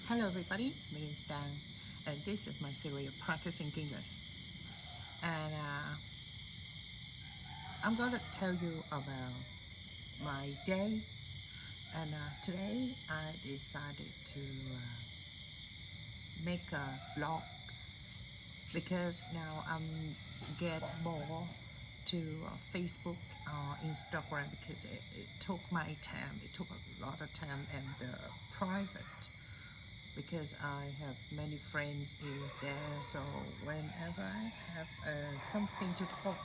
Hello everybody, my name is Dan and this is my series of practicing English. And I'm going to tell you about my day. And today I decided to make a vlog because now I'm get more to Facebook or Instagram because it took my time. It took a lot of time and private because I have many friends in there. So whenever I have something to talk,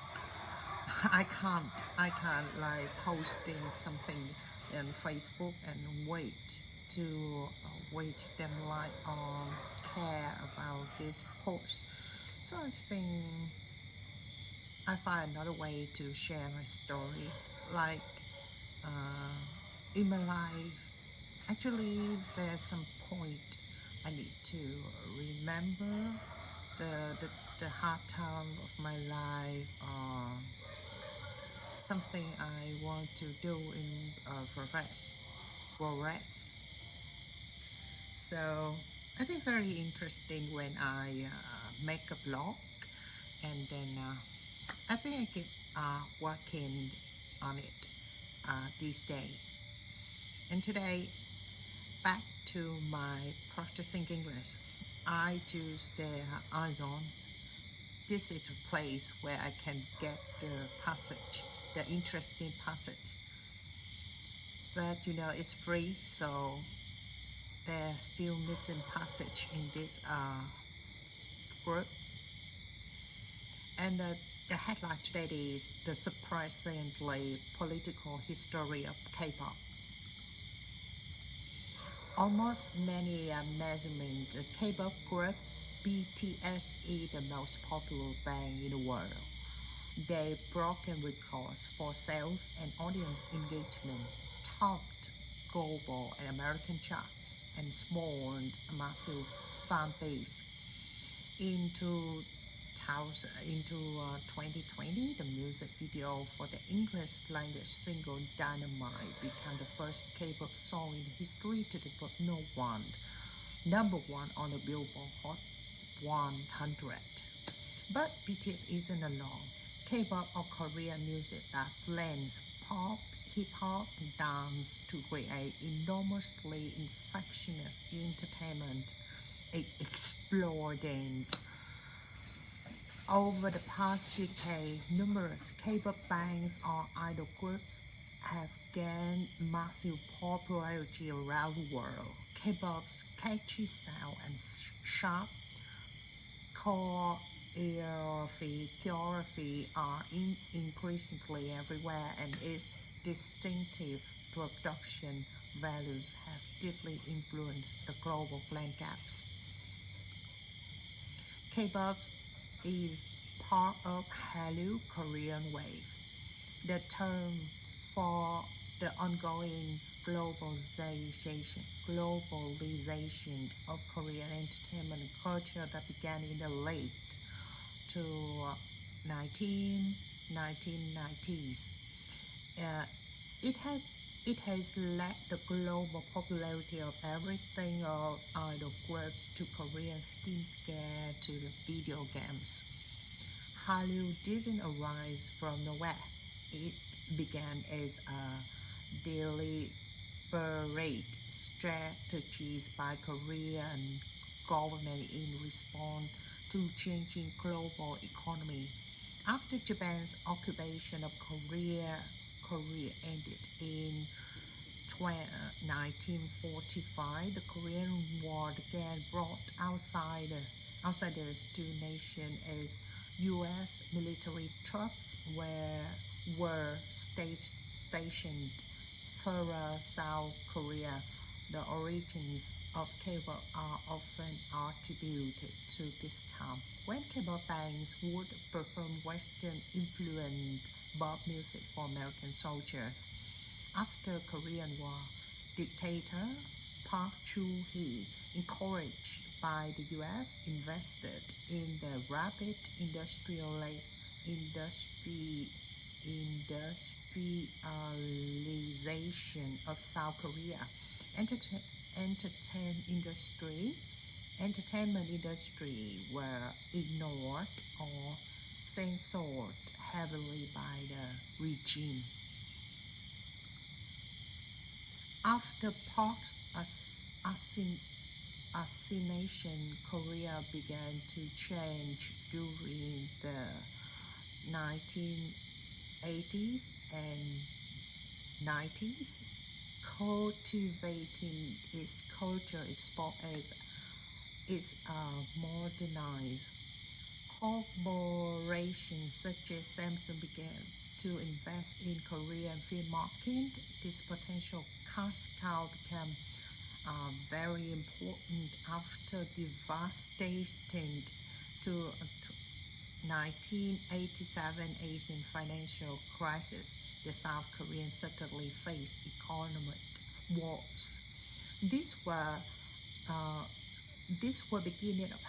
I can't like posting something on Facebook and wait them like or care about this post. So I think I find another way to share my story, like uh, in my life. Actually, there's some point I need to remember the hard time of my life or something I want to do in progress. So I think very interesting when I make a blog and then I think I keep working on it this day. And today, back to my practicing English. I choose the Izone. This is a place where I can get the interesting passage. But it's free, so there's still missing passage in this group. And the headline today is the surprisingly political history of K-pop. Almost many measurement K-pop group BTS is the most popular band in the world. They broken records for sales and audience engagement, topped global and American charts, and spawned a massive fan base. Into 2020, the music video for the English language single Dynamite became the first K-pop song in history to debut number one on the Billboard Hot 100. But BTS isn't alone. K-pop or Korean music that blends pop, hip-hop, and dance to create enormously infectious entertainment. It exploded. Over the past decade, numerous K-pop bands or idol groups have gained massive popularity around the world. K-pop's catchy sound and sharp choreography are increasingly everywhere, and its distinctive production values have deeply influenced the global landscapes. K-pop is part of Hallyu Korean wave, the term for the ongoing globalization of Korean entertainment culture that began in the late to 1990s. Uh, it has it has led the global popularity of everything of idol groups to Korean skincare to the video games. Hallyu didn't arise from nowhere. It began as a deliberate strategies by Korean government in response to changing global economy. After Japan's occupation of Korea ended in 1945, the Korean War again brought outsiders to nation as U.S. military troops were stationed throughout South Korea. The origins of K-pop are often attributed to this time, when K-pop bands would perform Western-influenced pop music for American soldiers. After Korean War, dictator Park Chung-hee, encouraged by the U.S., invested in the rapid industrialization of South Korea. entertainment industry were ignored or censored heavily by the regime. After Park's assassination, Korea began to change during the 1980s and 90s, cultivating its culture export as its modernized. Corporations such as Samsung began to invest in Korean film market. This potential cash cow became very important after devastating to 1987 Asian financial crisis. The South Koreans certainly faced economic woes. These were uh, beginning of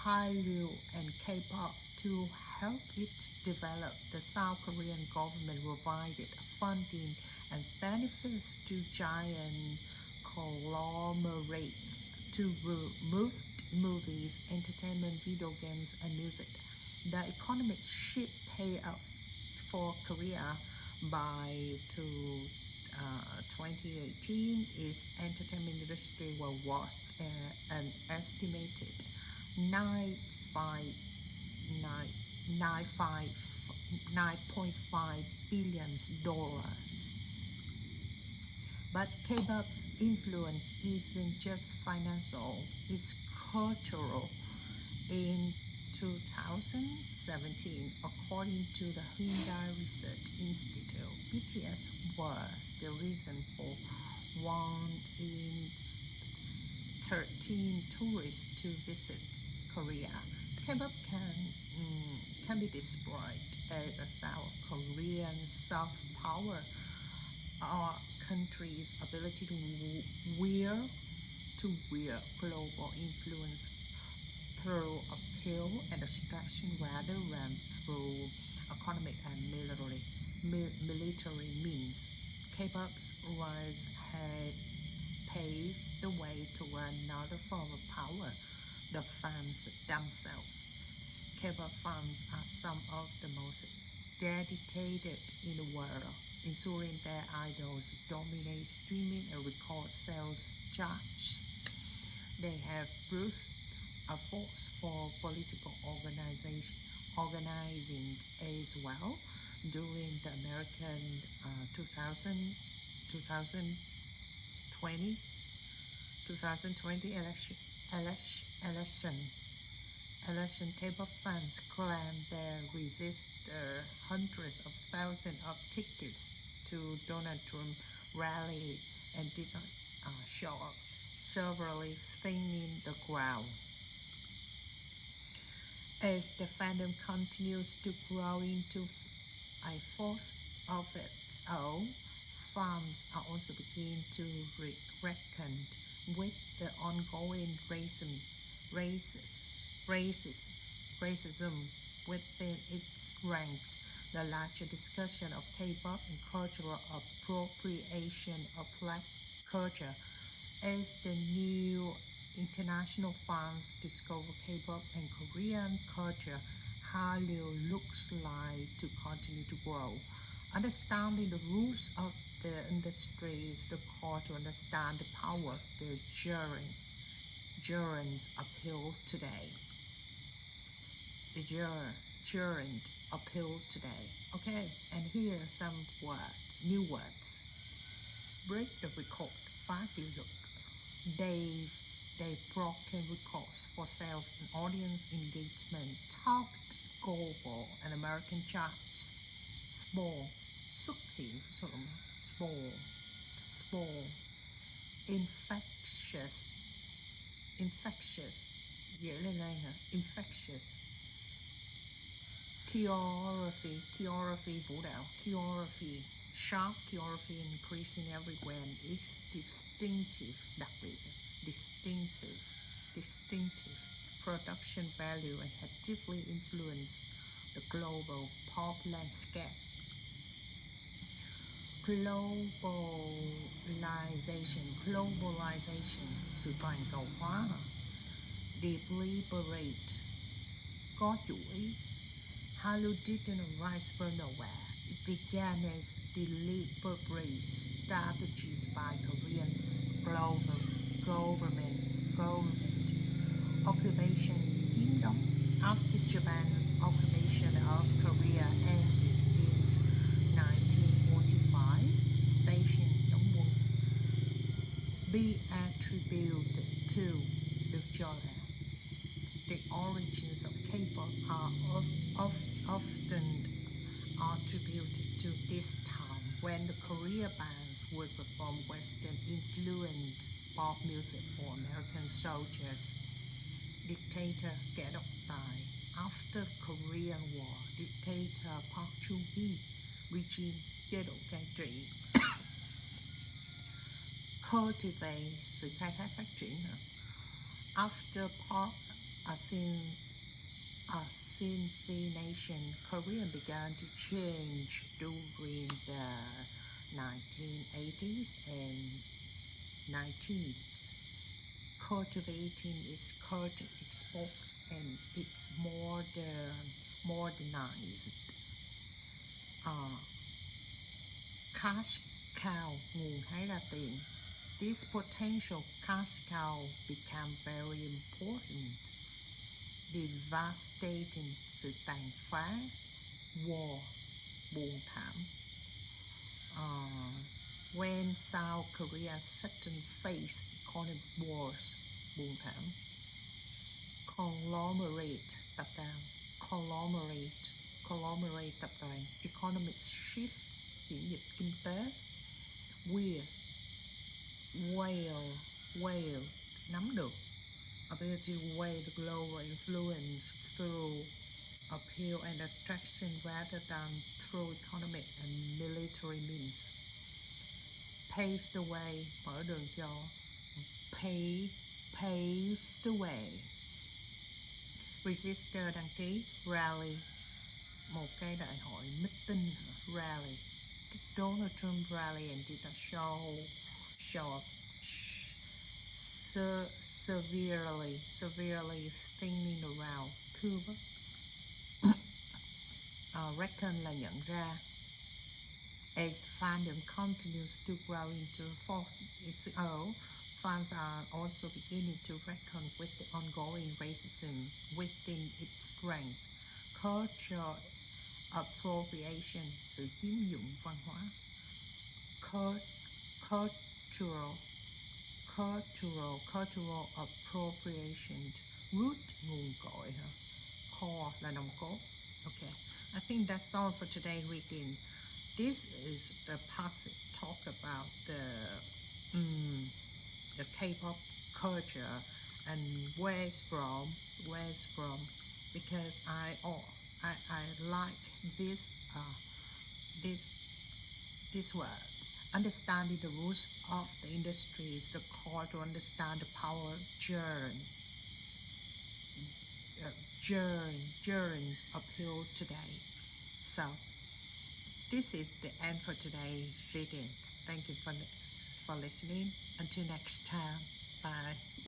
Hallyu and K-pop. To help it develop, the South Korean government provided funding and benefits to giant conglomerates to move movies, entertainment, video games, and music. The economic shift paid off for Korea. By 2018, its entertainment industry was worth an estimated 9.5 billion dollars. But K-pop's influence isn't just financial, it's cultural. In 2017, according to the Hyundai Research Institute, BTS was the reason for 1 in 13 tourists to visit Korea. K-pop can be described as a South Korean soft power, our country's ability to wield global influence through appeal and attraction rather than through economic and military means. K-pop's rise had paved the way to another form of power, the fans themselves. K-pop fans are some of the most dedicated in the world, ensuring their idols dominate streaming and record sales charts. They have proved a force for political organizing as well. During the American 2020 election, K-pop fans claimed they registered hundreds of thousands of tickets to Donald Trump rally and did not show up, severely thinning the crowd. As the fandom continues to grow into a force of its own, fans are also beginning to reckon with the ongoing racism within its ranks. The larger discussion of K-pop and cultural appropriation of Black culture as the new international fans discover K-pop and Korean culture, Hallyu looks like to continue to grow. Understanding the rules of the industry is the core to understand the power the gerunds appeal today. The gerund appeal today. Okay, and here are some new words. Break the record, They've broken records for sales and audience engagement, topped global and American charts. Small, small, infectious, infectious, choreography, sharp choreography increasing everywhere and it's distinctive, distinctive production value and have deeply influenced the global pop landscape. globalization, sự toàn cầu hóa. Deliberate, có chủ ý. Hallyu didn't rise from nowhere. It began as deliberate strategies by Korean government occupation chiếm đóng. After Japan's occupation of Korea ended in 1945, station đóng quân be attributed to được cho là the origins of Kpop are often attributed to this time when the Korea bands would perform Western-influenced pop music for American soldiers. Dictator kẻ độc tài. After Korean War, dictator Park Chung-hee regime chế độ cai trị. Cultivate, sự khai thác phát triển. After Park assassination, Korea began to change during the 1980s and 90s, cultivating its culture exports and its modernized cash cow, nguồn hái ra tiền. This potential cash cow became very important, devastating, sự tàn phá, war, buồn thảm. When South Korea suddenly faced economic wars, buồn thảm. Conglomerate, tập đoàn. Conglomerate, tập đoàn. Economic shift, chuyển dịch kinh tế. Whale, nắm được. Ability to weigh the global influence through appeal and attraction rather than through economic and military means. Pave the way, mở đường cho. Pave the way. Register, đăng ký. Rally, một cái đại hội meeting. Rally. Donald Trump rally and did a show of severely thinning around. Thưa với reckon là nhận ra. As fandom continues to grow into force its own, fans are also beginning to reckon with the ongoing racism within its rank. Cultural appropriation, sự chiếm dụng văn hóa. Cultural appropriation. Root, nguồn cội hả? Core là nòng cốt. Okay, I think that's all for today reading. This is the passage talk about the K-pop culture and where it's from, because I like this word. Understanding the roots of the industry is the core to understand the power journeys appeal today. So this is the end for today's reading. Thank you for listening. Until next time. Bye.